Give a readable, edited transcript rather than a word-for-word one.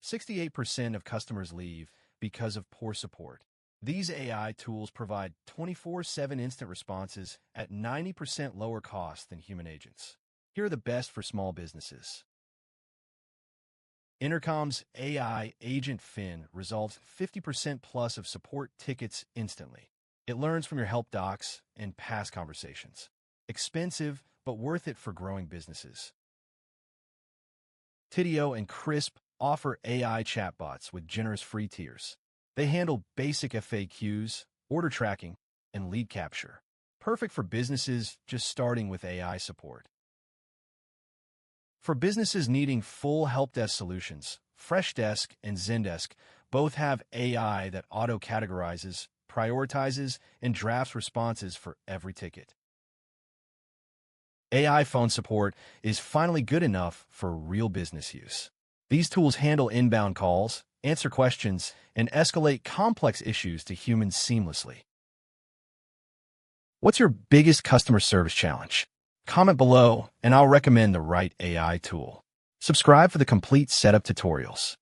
68% of customers leave because of poor support. These AI tools provide 24/7 instant responses at 90% lower cost than human agents. Here are the best for small businesses. Intercom's AI Agent Fin resolves 50% plus of support tickets instantly. It learns from your help docs and past conversations. Expensive, but worth it for growing businesses. Tidio and Crisp offer AI chatbots with generous free tiers. They handle basic FAQs, order tracking, and lead capture. Perfect for businesses just starting with AI support. For businesses needing full help desk solutions, Freshdesk and Zendesk both have AI that auto-categorizes, prioritizes, and drafts responses for every ticket. AI phone support is finally good enough for real business use. These tools handle inbound calls, answer questions, and escalate complex issues to humans seamlessly. What's your biggest customer service challenge? Comment below, and I'll recommend the right AI tool. Subscribe for the complete setup tutorials.